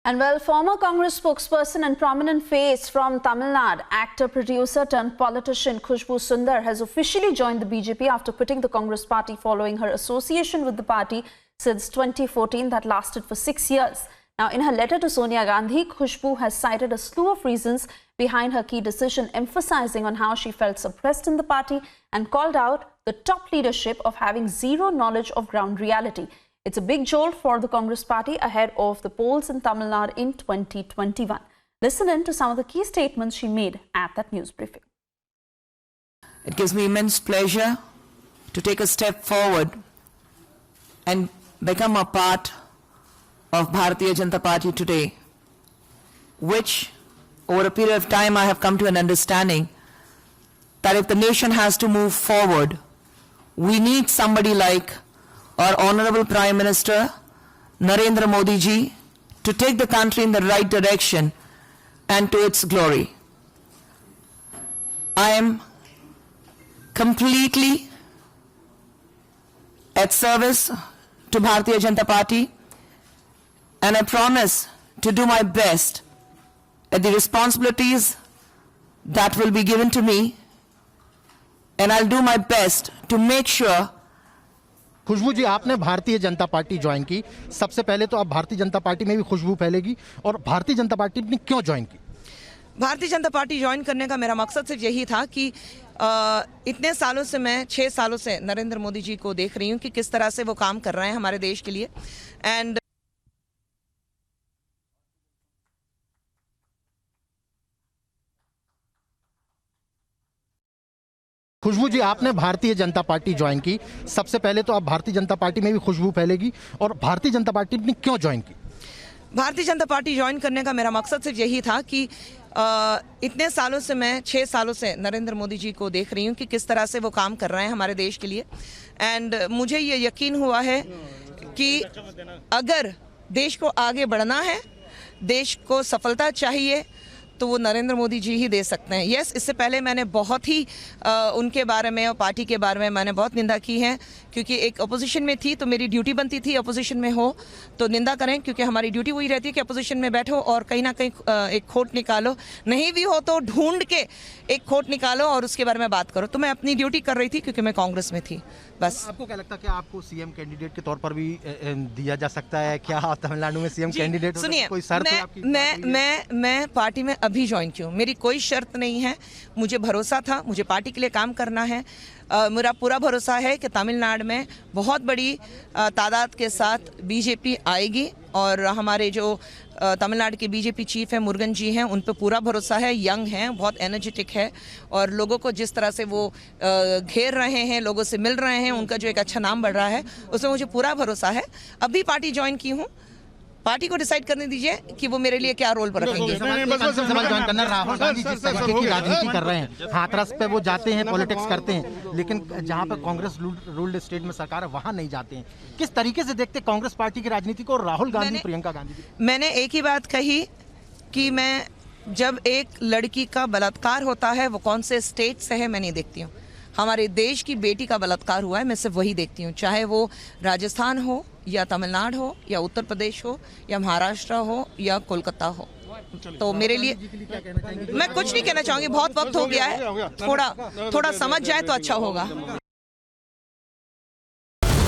And well, former Congress spokesperson and prominent face from Tamil Nadu, actor, producer turned politician Kushboo Sundar has officially joined the BJP after quitting the Congress party following her association with the party since 2014 that lasted for 6 years. Now, in her letter to Sonia Gandhi, Kushboo has cited a slew of reasons behind her key decision, emphasizing on how she felt suppressed in the party and called out the top leadership of having zero knowledge of ground reality. It's a big jolt for the Congress party ahead of the polls in Tamil Nadu in 2021. Listen in to some of the key statements she made at that news briefing. It gives me immense pleasure to take a step forward and become a part of Bharatiya Janata Party today, which over a period of time I have come to an understanding that if the nation has to move forward, we need somebody like our Honorable Prime Minister Narendra Modi ji to take the country in the right direction and to its glory. I am completely at service to Bharatiya Janata Party, and I promise to do my best at the responsibilities that will be given to me, and I'll do my best to make sure. खुशबू जी, आपने Bharatiya Janata party join की। सबसे पहले तो अब Bharatiya Janata party में भी खुशबू फैलेगी, और भारतीय जनता पार्टी ने क्यों ज्वाइन की? भारतीय जनता पार्टी ज्वाइन करने का मेरा मकसद सिर्फ यही था कि इतने सालों से मैं 6 सालों से नरेंद्र मोदी जी को देख रही हूँ कि किस तरह से वो काम कर रहे हैं हमारे देश के लिए। एंड खुशबू जी, आपने भारतीय जनता पार्टी ज्वाइन की। सबसे पहले तो अब भारतीय जनता पार्टी में भी खुशबू फैलेगी, और भारतीय जनता पार्टी ने क्यों ज्वाइन की? भारतीय जनता पार्टी ज्वाइन करने का मेरा मकसद सिर्फ यही था कि इतने सालों से मैं 6 सालों से नरेंद्र मोदी जी को देख रही हूँ कि किस तरह से वो काम कर रहे हैं हमारे देश के लिए। एंड मुझे ये यकीन हुआ है कि अगर देश को आगे बढ़ना है, देश को सफलता चाहिए, तो वो नरेंद्र मोदी जी ही दे सकते हैं। यस, इससे पहले मैंने बहुत ही उनके बारे में और पार्टी के बारे में मैंने बहुत निंदा की है, क्योंकि एक अपोजिशन में थी तो मेरी ड्यूटी बनती थी अपोजिशन में हो तो निंदा करें, क्योंकि हमारी ड्यूटी वही रहती है कि अपोजिशन में बैठो और कहीं ना कहीं एक खोट निकालो, नहीं भी हो तो ढूंढ के एक खोट निकालो और उसके बारे में बात करो। तो मैं अपनी ड्यूटी कर रही थी क्योंकि मैं कांग्रेस में थी। बस आपको क्या लगता है कि आपको सीएम कैंडिडेट के तौर पर भी दिया जा सकता है? क्या तमिलनाडु में सीएम कैंडिडेट? सुनिए, कोई शर्त है आपकी? मैं पार्टी में अभी ज्वाइन की हूँ, मेरी कोई शर्त नहीं है। मुझे भरोसा था, मुझे पार्टी के लिए काम करना है। मेरा पूरा भरोसा है कि तमिलनाडु में बहुत बड़ी तादाद के साथ बीजेपी आएगी, और हमारे जो तमिलनाडु के बीजेपी चीफ हैं मुरुगन जी हैं, उन पे पूरा भरोसा है। यंग हैं, बहुत एनर्जेटिक है, और लोगों को जिस तरह से वो घेर रहे हैं, लोगों से मिल रहे हैं, उनका जो एक अच्छा नाम बढ़ रहा है, उसमें मुझे पूरा भरोसा है। अभी पार्टी ज्वाइन की हूँ, पार्टी को डिसाइड करने दीजिए कि वो मेरे लिए क्या रोल पर रखेंगे। राहुल गांधी जिस तरीके की राजनीति कर रहे हैं, हाथरस पे वो जाते हैं, पॉलिटिक्स करते हैं, लेकिन जहां पे कांग्रेस रूल्ड स्टेट में सरकार है वहां नहीं जाते हैं। किस तरीके से देखते कांग्रेस पार्टी की राजनीति को, और राहुल गांधी, प्रियंका गांधी? मैंने एक ही बात कही कि मैं जब एक लड़की का बलात्कार होता है, वो कौन से स्टेट से है मैं नहीं देखती हूँ। हमारे देश की बेटी का बलात्कार हुआ है, मैं सिर्फ वही देखती हूँ, चाहे वो राजस्थान हो या तमिलनाडु हो या उत्तर प्रदेश हो या महाराष्ट्र हो या कोलकाता हो। तो मेरे लिए मैं कुछ नहीं कहना चाहूँगी, बहुत वक्त हो गया है, थोड़ा समझ जाए तो अच्छा होगा।